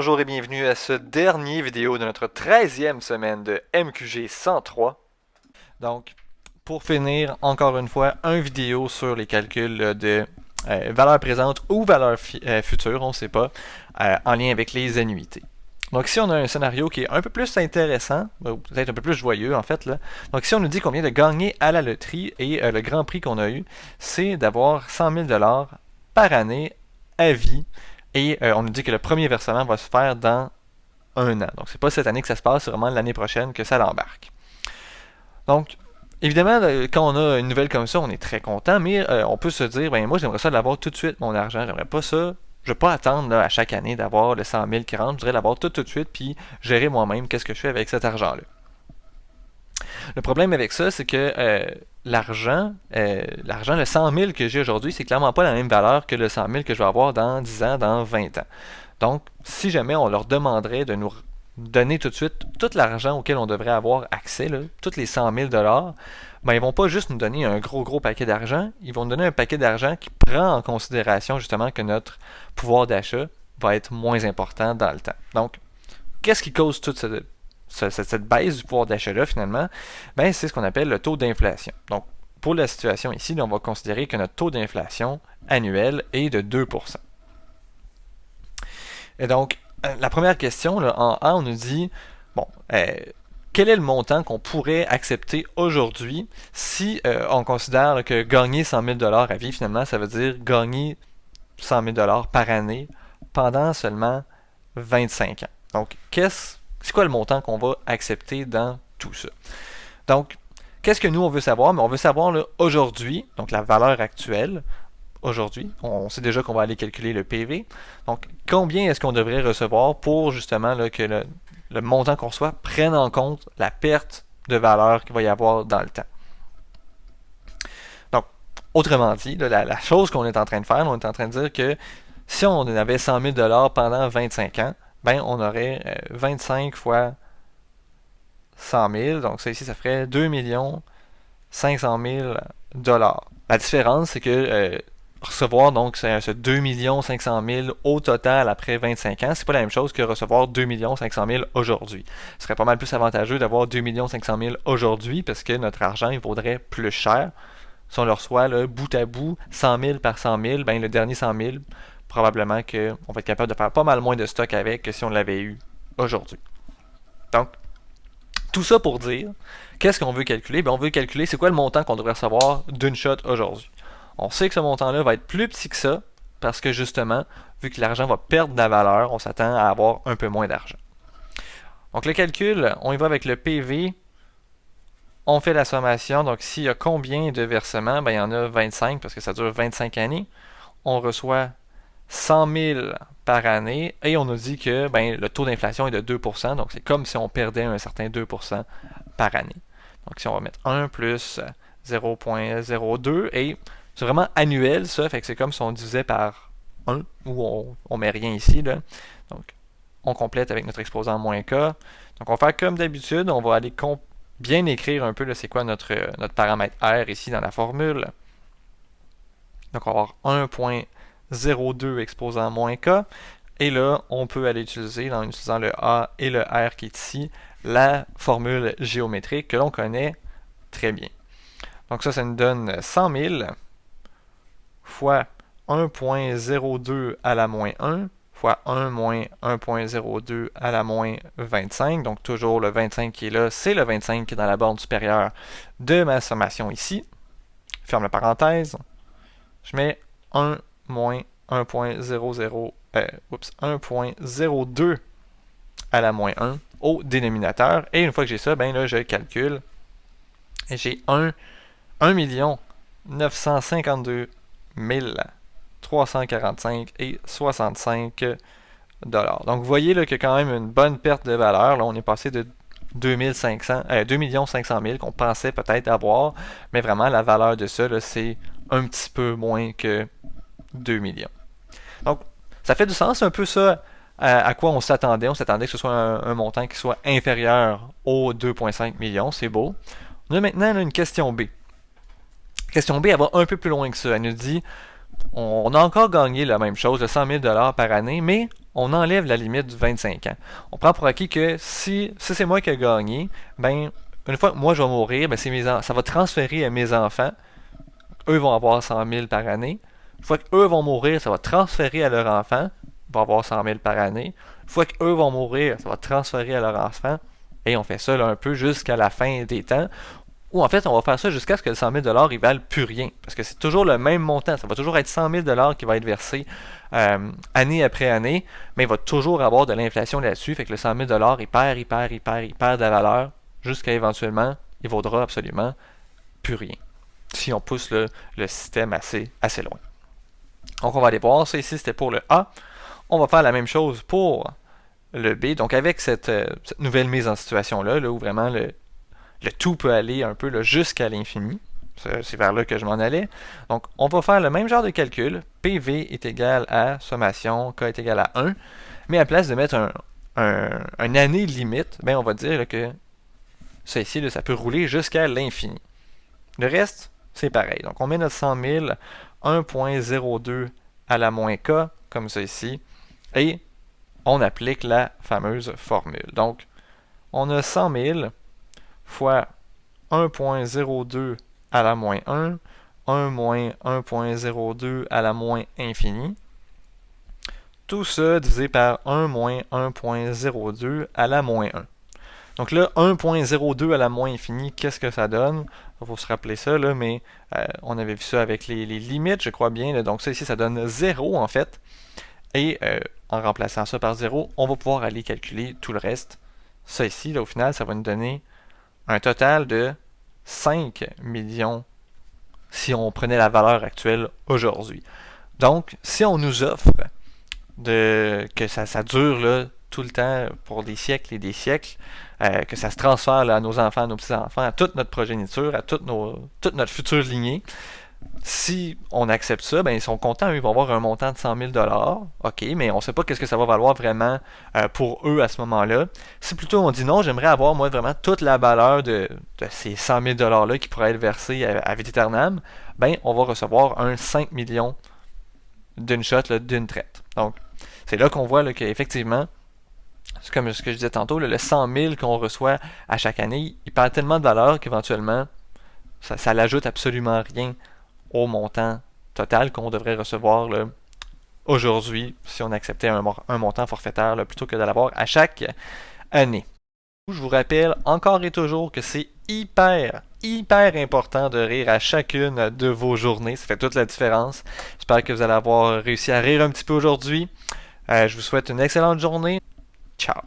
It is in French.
bonjour et bienvenue à ce dernier vidéo de notre 13e semaine de MQG 103. Donc, pour finir, encore une fois, un vidéo sur les calculs de valeur présente ou valeur future, on ne sait pas, en lien avec les annuités. Donc ici, on a un scénario qui est un peu plus intéressant, peut-être un peu plus joyeux en fait. Là. Donc ici, on nous dit qu'on vient de gagner à la loterie et le grand prix qu'on a eu, c'est d'avoir 100 000 $ par année à vie. Et on nous dit que le premier versement va se faire dans un an. Donc c'est pas cette année que ça se passe, c'est vraiment l'année prochaine que ça l'embarque. Donc, évidemment, quand on a une nouvelle comme ça, on est très content, mais on peut se dire, ben moi j'aimerais ça l'avoir tout de suite, mon argent, j'aimerais pas ça. Je ne veux pas attendre là, à chaque année d'avoir le 100 000 qui rentre, je voudrais l'avoir tout de suite, puis gérer moi-même qu'est-ce que je fais avec cet argent-là. Le problème avec ça, c'est que l'argent, le 100 000 que j'ai aujourd'hui, c'est clairement pas la même valeur que le 100 000 que je vais avoir dans 10 ans, dans 20 ans. Donc, si jamais on leur demanderait de nous donner tout de suite tout l'argent auquel on devrait avoir accès, là, tous les 100 000 $, ben, ils vont pas juste nous donner un gros paquet d'argent, ils vont nous donner un paquet d'argent qui prend en considération justement que notre pouvoir d'achat va être moins important dans le temps. Donc, qu'est-ce qui cause toute cette baisse du pouvoir d'achat-là, finalement? Ben, c'est ce qu'on appelle le taux d'inflation. Donc, pour la situation ici, on va considérer que notre taux d'inflation annuel est de 2%. Et donc, la première question, là, en A, on nous dit, bon, quel est le montant qu'on pourrait accepter aujourd'hui si on considère que gagner 100 000 $ à vie, finalement, ça veut dire gagner 100 000 $ par année pendant seulement 25 ans. Donc, c'est quoi le montant qu'on va accepter dans tout ça? Donc, qu'est-ce que nous, on veut savoir? Mais on veut savoir aujourd'hui, donc la valeur actuelle, aujourd'hui, on sait déjà qu'on va aller calculer le PV. Donc, combien est-ce qu'on devrait recevoir pour justement là, que le montant qu'on reçoit prenne en compte la perte de valeur qu'il va y avoir dans le temps? Donc, autrement dit, là, la chose qu'on est en train de faire, on est en train de dire que si on avait 100 000 $ pendant 25 ans, ben on aurait 25 fois 100 000, donc ça ici, ça ferait 2 500 000 $. La différence, c'est que recevoir donc ce 2 500 000 au total après 25 ans, c'est pas la même chose que recevoir 2 500 000 aujourd'hui. Ce serait pas mal plus avantageux d'avoir 2 500 000 aujourd'hui parce que notre argent, il vaudrait plus cher. Si on le reçoit là, bout à bout, 100 000 par 100 000, ben le dernier 100 000, probablement qu'on va être capable de faire pas mal moins de stock avec que si on l'avait eu aujourd'hui. Donc, tout ça pour dire, qu'est-ce qu'on veut calculer? Ben, on veut calculer c'est quoi le montant qu'on devrait recevoir d'une shot aujourd'hui. On sait que ce montant-là va être plus petit que ça, parce que justement, vu que l'argent va perdre de la valeur, on s'attend à avoir un peu moins d'argent. Donc le calcul, on y va avec le PV, on fait la sommation, donc s'il y a combien de versements? Ben, il y en a 25, parce que ça dure 25 années. On reçoit 100 000 par année, et on nous dit que ben, le taux d'inflation est de 2%, donc c'est comme si on perdait un certain 2% par année. Donc si on va mettre 1 plus 0.02, et c'est vraiment annuel ça, fait que c'est comme si on divisait par 1, ou on met rien ici, là. Donc on complète avec notre exposant moins K. Donc on va faire comme d'habitude, on va aller bien écrire un peu là, c'est quoi notre paramètre R ici dans la formule. Donc on va avoir 1.02 exposant moins K. Et là, on peut aller utiliser, en utilisant le A et le R qui est ici, la formule géométrique que l'on connaît très bien. Donc ça nous donne 100 000 fois 1.02 à la moins 1 fois 1 moins 1.02 à la moins 25. Donc toujours le 25 qui est là, c'est le 25 qui est dans la borne supérieure de ma sommation ici. Ferme la parenthèse. Je mets 1 moins 1.02 à la moins 1 au dénominateur. Et une fois que j'ai ça, ben là, je calcule. Et j'ai 1 952 345 et 65 $. Donc vous voyez là, qu'il y a quand même une bonne perte de valeur. Là, on est passé de 2 500 000 qu'on pensait peut-être avoir, mais vraiment la valeur de ça, c'est un petit peu moins que 2 millions. Donc, ça fait du sens un peu ça à quoi on s'attendait. On s'attendait que ce soit un montant qui soit inférieur aux 2,5 millions. C'est beau. On a maintenant là, une question B. Question B, elle va un peu plus loin que ça. Elle nous dit, on a encore gagné la même chose, le 100 000 $ par année, mais on enlève la limite du 25 ans. On prend pour acquis que si c'est moi qui ai gagné, ben, une fois que moi je vais mourir, ben, ça va transférer à mes enfants. Eux vont avoir 100 000 par année. Une fois qu'eux vont mourir, ça va transférer à leurs enfants. Ils vont avoir 100 000 par année. Une fois qu'eux vont mourir, ça va transférer à leurs enfants. Et on fait ça là, un peu jusqu'à la fin des temps. Ou en fait, on va faire ça jusqu'à ce que le 100 000 ils valent plus rien. Parce que c'est toujours le même montant. Ça va toujours être 100 000 qui va être versé année après année. Mais il va toujours avoir de l'inflation là-dessus. Fait que le 100 000 il perd de la valeur. Jusqu'à éventuellement, il vaudra absolument plus rien. Si on pousse le système assez loin. Donc on va aller voir. Ça ici, c'était pour le A. On va faire la même chose pour le B. Donc avec cette nouvelle mise en situation-là, où vraiment le tout peut aller un peu jusqu'à l'infini. C'est vers là que je m'en allais. Donc, on va faire le même genre de calcul. PV est égal à sommation, K est égal à 1. Mais à place de mettre un année limite, ben on va dire que ça ici, là, ça peut rouler jusqu'à l'infini. Le reste, c'est pareil. Donc, on met notre 100 000, 1.02 à la moins K, comme ça ici. Et on applique la fameuse formule. Donc, on a 100 000 fois 1.02 à la moins 1, 1 moins 1.02 à la moins infini. Tout ça divisé par 1 moins 1.02 à la moins 1. Donc là, 1.02 à la moins infini, qu'est-ce que ça donne? Il faut se rappeler ça, là, mais on avait vu ça avec les limites, je crois bien. Là. Donc ça ici, ça donne 0 en fait. Et en remplaçant ça par 0, on va pouvoir aller calculer tout le reste. Ça ici, là, au final, ça va nous donner un total de 5 millions si on prenait la valeur actuelle aujourd'hui. Donc, si on nous offre que ça dure là, tout le temps pour des siècles et des siècles, que ça se transfère là, à nos enfants, à nos petits-enfants, à toute notre progéniture, à toute notre future lignée, si on accepte ça, ben ils sont contents, eux, ils vont avoir un montant de 100 000 OK, mais on ne sait pas qu'est-ce que ça va valoir vraiment pour eux à ce moment-là. Si plutôt on dit non, j'aimerais avoir moi vraiment toute la valeur de ces 100 000 $-là qui pourraient être versés à Vitéternam, ben on va recevoir un 5 millions d'une shot, là, d'une traite. Donc, c'est là qu'on voit là, qu'effectivement, c'est comme ce que je disais tantôt, là, le 100 000 qu'on reçoit à chaque année, il perd tellement de valeur qu'éventuellement, ça l'ajoute absolument rien au montant total qu'on devrait recevoir là, aujourd'hui si on acceptait un montant forfaitaire là, plutôt que de l'avoir à chaque année. Je vous rappelle encore et toujours que c'est hyper important de rire à chacune de vos journées. Ça fait toute la différence. J'espère que vous allez avoir réussi à rire un petit peu aujourd'hui. Je vous souhaite une excellente journée. Ciao!